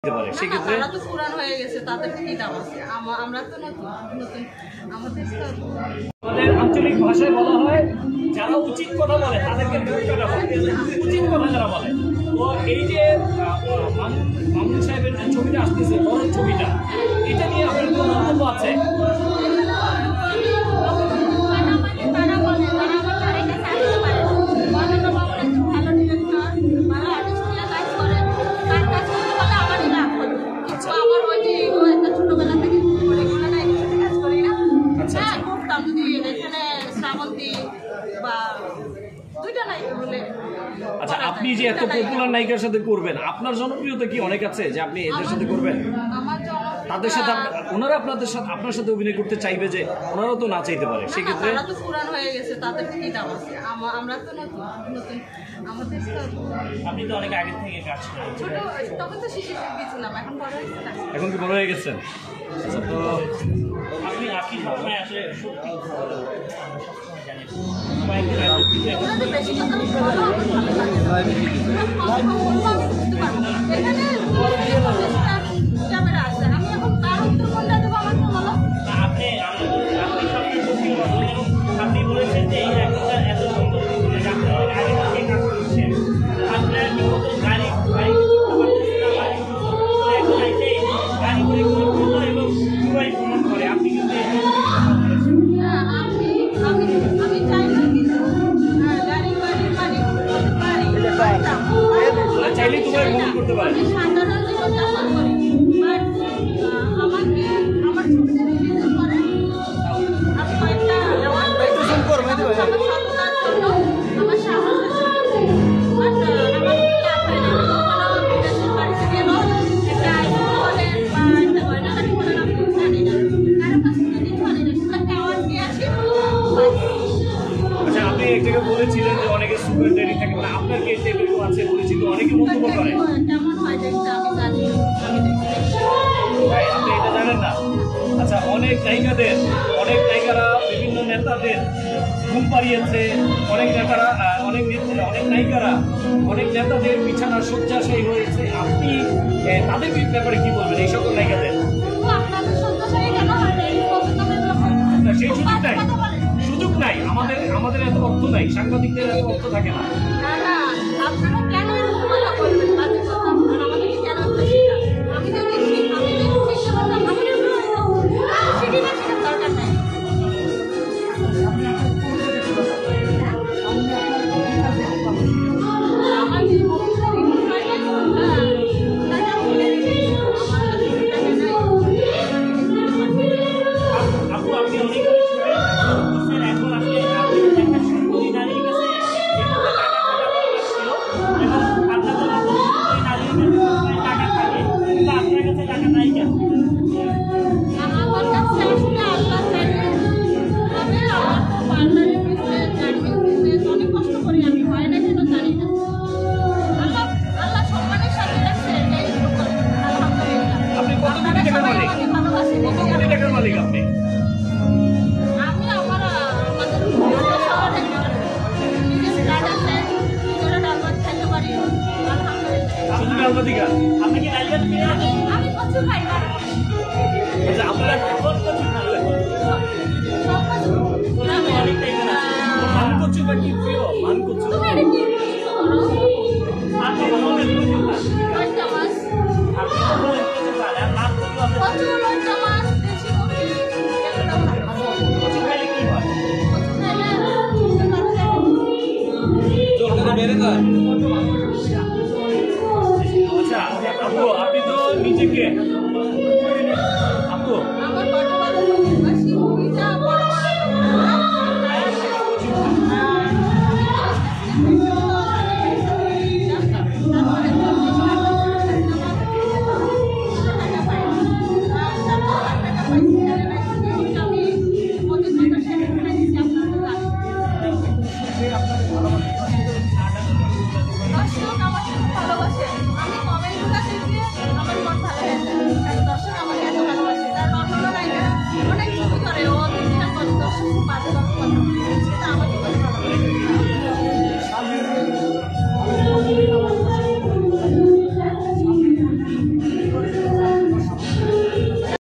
সেক্ষেত্রে তারা তো পুরান হয়ে গেছে, তাদের কি দাম আছে? আমরা তো নতুন নতুন, আমাদের আঞ্চলিক ভাষায় বলা হয় যারা উচিত কথা বলে তাদেরকে উচিত কথা যারা বলে। তো এই যে মামুন সাহেবের যে ছবিটা আসতেছে, বড় ছবিটা, এটা নিয়ে আপনার কোনো মন্তব্য আছে? আচ্ছা, আপনি যে এত পপুলার নায়িকার সাথে করবেন, আপনার জনপ্রিয়তা কি অনেক আছে যে আপনি এদের সাথে করবেন? তাদের সাথে ওনারা আপনার সাথে অভিনয় করতে চাইবে যে ওনারাও তো না চাইতে পারে, সেক্ষেত্রে তারা তো পুরান হয়ে গেছে, তাদের কি দাম আছে? আমরা তো নতুন নতুন, আমাদের আপনি তো অনেক আগে থেকে কাজ করেন। ছোট তখন তো শিশু ছিলাম, এখন বড় হয়ে গেছে। এখন কি বড় হয়ে গেছেন? আচ্ছা, তো আপনি সবসময় আসলে সত্যি আপনি বলেছেন যে এই এত সুন্দর আগে থেকে কাজ করছেন, আপনার কি মতো গাড়ি গাড়ি করে এবং দুবাই ভ্রমণ করে, আপনি কিন্তু চাইলে দুবাই ভ্রমণ করতে পারেন। আচ্ছা, আপনি এক জায়গায় বলেছিলেন যে অনেকে সুগার ড্যাডি থাকে, মানে আপনার কি এই টাইপের কেউ আছে? পরিচিত অনেকে মন্তব্য করে। আপনি এটা জানেন না? আচ্ছা, অনেক নায়িকারা বিভিন্ন নেতাদের ঘুম পাড়িয়েছে, অনেক নায়িকারা অনেক নেতাদের বিছানা শয্যাশায়ী হয়েছে। আপনি তাদের ব্যাপারে কি বলবেন, এই সকল নায়িকাদের? সেই সুযোগ নাই, আমাদের এত অর্থ নাই, সাংবাদিকদের এত অর্থ থাকে না। আচ্ছা, আপনি তো নিজেকে